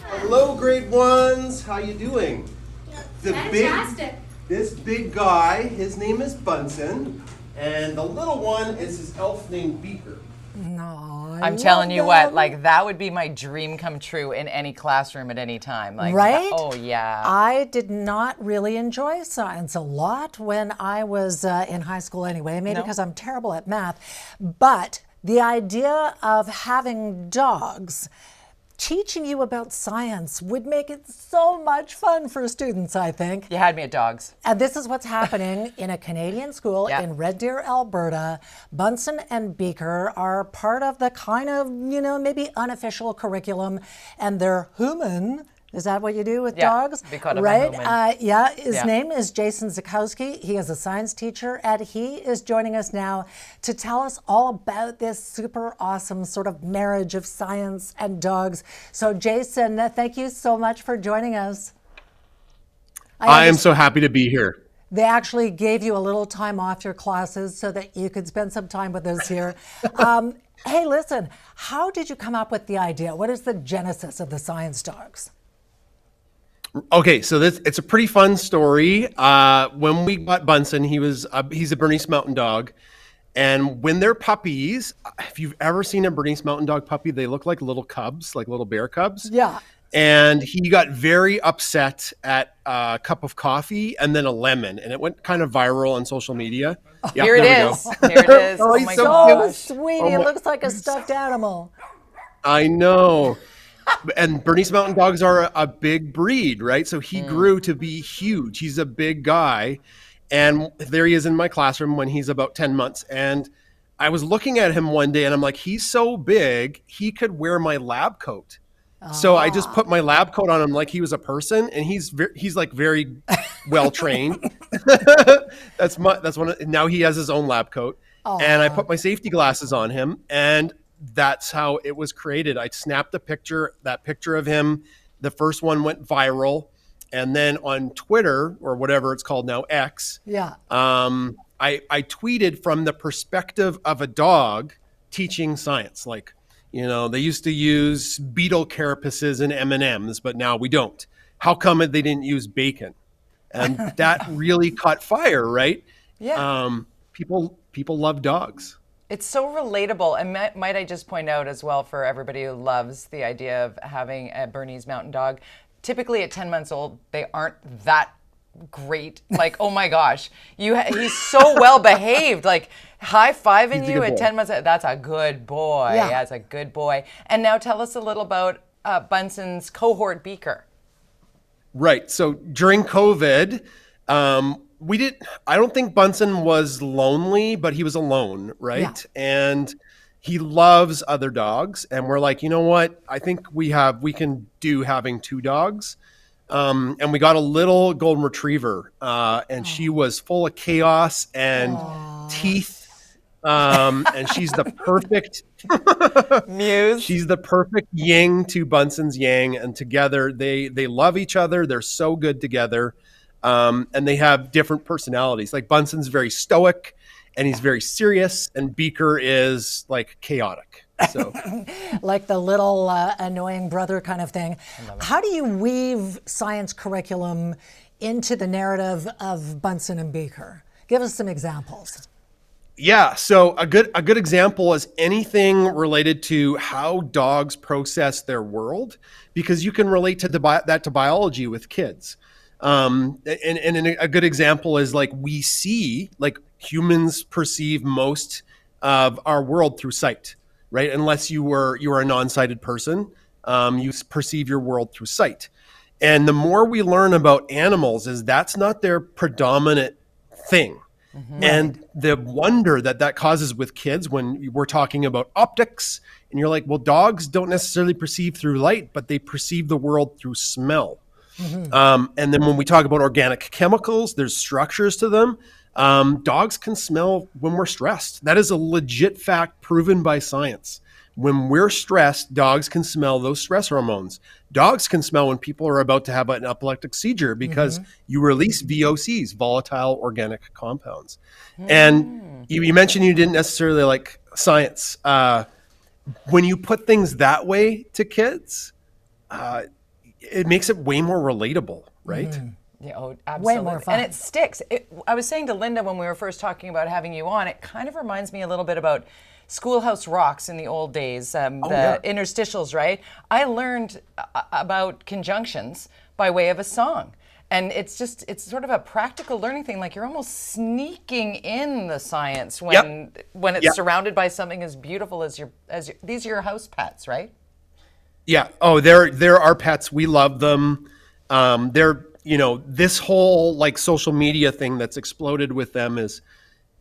Hello, grade ones. How you doing? Fantastic. This big guy, his name is Bunsen, and the little one is his elf named Beaker. No, I'm telling you what, like that would be my dream come true in any classroom at any time. Like, right? Oh yeah. I did not really enjoy science a lot when I was in high school anyway, maybe because I'm terrible at math. But the idea of having dogs teaching you about science would make it so much fun for students, I think. You had me at dogs. And this is what's happening in a Canadian school in Red Deer, Alberta. Bunsen and Beaker are part of the kind of, maybe unofficial curriculum, and they're human. Is that what you do with dogs? They call him right? a human. His name is Jason ZACKOWSKI. He is a science teacher, and he is joining us now to tell us all about this super awesome sort of marriage of science and dogs. So, Jason, thank you so much for joining us. I am so happy to be here. They actually gave you a little time off your classes so that you could spend some time with us here. Hey, listen, how did you come up with the idea? What is the genesis of the science dogs? Okay, so it's a pretty fun story. When we got Bunsen, he's a Bernese Mountain Dog, and when they're puppies, if you've ever seen a Bernese Mountain Dog puppy, they look like little cubs, like little bear cubs. Yeah. And he got very upset at a cup of coffee and then a lemon, and it went kind of viral on social media. Yeah, Here it is. Here it is. Oh, Oh he's my so gosh. So sweet. He looks like a stuffed animal. I know. And Bernese Mountain Dogs are a big breed, right? So he grew to be huge. He's a big guy. And there he is in my classroom when he's about 10 months. And I was looking at him one day and I'm like, he's so big, he could wear my lab coat. So I just put my lab coat on him like he was a person, and he's like very well trained. That's one. Now he has his own lab coat, and I put my safety glasses on him, and that's how it was created. I snapped a picture, that picture of him. The first one went viral, and then on Twitter, or whatever it's called now, X. Yeah. I tweeted from the perspective of a dog teaching science, like. They used to use beetle carapaces in M&Ms, but now we don't. How come they didn't use bacon? And that really caught fire, right? Yeah. People love dogs. It's so relatable. And might I just point out as well, for everybody who loves the idea of having a Bernese Mountain Dog, typically at 10 months old, they aren't that great. Like, oh my gosh, he's so well behaved. Like, high-fiving you at 10 months. That's a good boy. Yeah. That's a good boy. And now tell us a little about Bunsen's cohort Beaker. Right. So during COVID, I don't think Bunsen was lonely, but he was alone, right? Yeah. And he loves other dogs. And we're like, you know what? I think we can do having two dogs. And we got a little golden retriever, and she was full of chaos and teeth. And she's the perfect Muse. She's the perfect yin to Bunsen's yang, and together they love each other. They're so good together, and they have different personalities. Like Bunsen's very stoic, and he's very serious, and Beaker is like chaotic. So, Like the little annoying brother kind of thing. How do you weave science curriculum into the narrative of Bunsen and Beaker? Give us some examples. yeah. So a good example is anything related to how dogs process their world, because you can relate to that to biology with kids. And a good example is like humans perceive most of our world through sight. Right? Unless you are a non-sighted person, you perceive your world through sight. And the more we learn about animals, is that's not their predominant thing. Mm-hmm. And the wonder that causes with kids when we're talking about optics, and you're like, well, dogs don't necessarily perceive through light, but they perceive the world through smell. Mm-hmm. And then when we talk about organic chemicals, there's structures to them. Dogs can smell when we're stressed. That is a legit fact proven by science. When we're stressed, dogs can smell those stress hormones. Dogs can smell when people are about to have an epileptic seizure because you release VOCs, volatile organic compounds. And you mentioned you didn't necessarily like science. When you put things that way to kids, it makes it way more relatable, right? Yeah, oh, absolutely. Way more fun. And it sticks. I was saying to Linda when we were first talking about having you on, it kind of reminds me a little bit about Schoolhouse Rocks in the old days, interstitials, right? I learned about conjunctions by way of a song. And it's sort of a practical learning thing. Like you're almost sneaking in the science when it's surrounded by something as beautiful as these are your house pets, right? Yeah. Oh, they're our pets. We love them. They're, this whole like social media thing that's exploded with them is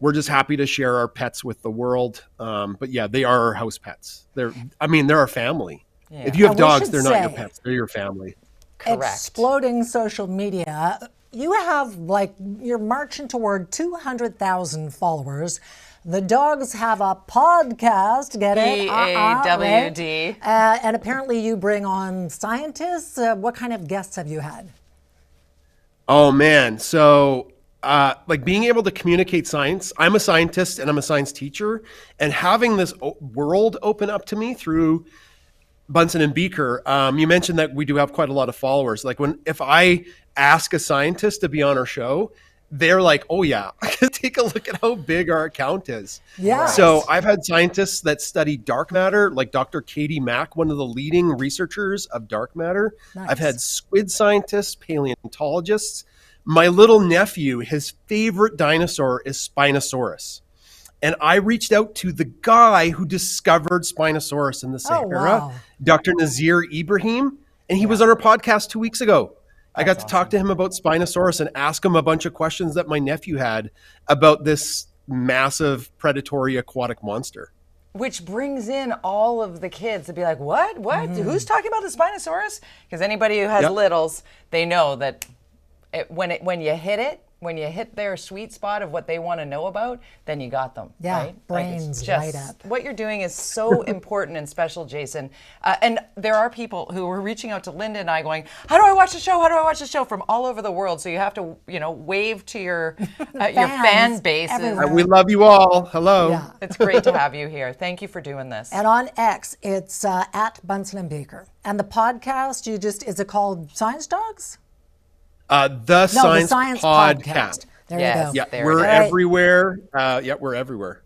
we're just happy to share our pets with the world. But yeah, they are our house pets. They're our family. Yeah. If you have dogs, they're not your pets. They're your family. Correct. Exploding social media. You have you're marching toward 200,000 followers. The dogs have a podcast, get it? PAWD. Right? And apparently you bring on scientists. What kind of guests have you had? Oh man. So being able to communicate science, I'm a scientist and I'm a science teacher, and having this world open up to me through Bunsen and Beaker, you mentioned that we do have quite a lot of followers. Like if I ask a scientist to be on our show, they're like, oh yeah, take a look at how big our account is. Yeah. So I've had scientists that study dark matter, like Dr. Katie Mack, one of the leading researchers of dark matter. Nice. I've had squid scientists, paleontologists. My little nephew, his favorite dinosaur is Spinosaurus. And I reached out to the guy who discovered Spinosaurus in the Sahara, Dr. Nazir Ibrahim, and he was on our podcast 2 weeks ago. I got to talk to him about Spinosaurus and ask him a bunch of questions that my nephew had about this massive predatory aquatic monster. Which brings in all of the kids to be like, what? Who's talking about the Spinosaurus? Because anybody who has littles, they know that when you hit their sweet spot of what they want to know about, then you got them. Yeah, right? brains right up. What you're doing is so important and special, Jason. And there are people who were reaching out to Linda and I going, how do I watch the show? How do I watch the show? From all over the world. So you have to, wave to your fan base. We love you all. Hello. Yeah. It's great to have you here. Thank you for doing this. And on X, it's at Bunsen and Beaker. And the podcast, is it called Science Dogs? The Science Podcast. There you go. Yeah, we're everywhere. We're everywhere.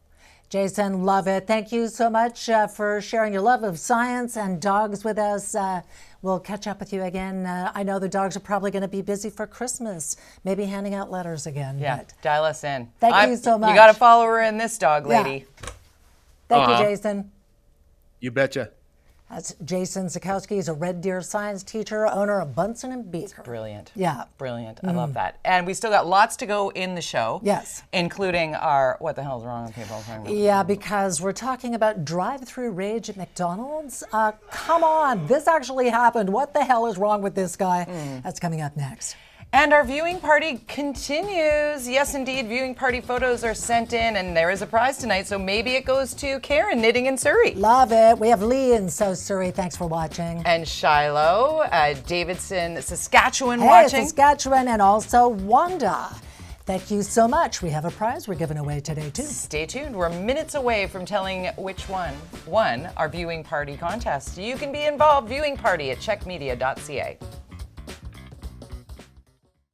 Jason, love it. Thank you so much for sharing your love of science and dogs with us. We'll catch up with you again. I know the dogs are probably going to be busy for Christmas, maybe handing out letters again. Yeah, dial us in. Thank you so much. You got to follow her in this dog lady. Yeah. Thank you, Jason. You betcha. That's Jason ZACKOWSKI. He's a Red Deer science teacher, owner of Bunsen and Beaker. Brilliant. Yeah. Brilliant. I love that. And we still got lots to go in the show. Yes. Including our, what the hell's wrong with people? Yeah, because we're talking about drive-through rage at McDonald's. Come on, this actually happened. What the hell is wrong with this guy? That's coming up next. And our viewing party continues. Yes, indeed, viewing party photos are sent in, and there is a prize tonight, so maybe it goes to Karen, knitting in Surrey. Love it. We have Lee in South Surrey. Thanks for watching. And Shiloh, Davidson, Saskatchewan watching. Saskatchewan, and also Wanda. Thank you so much. We have a prize we're giving away today, too. Stay tuned. We're minutes away from telling which one won our viewing party contest. You can be involved. Viewing party at checkmedia.ca.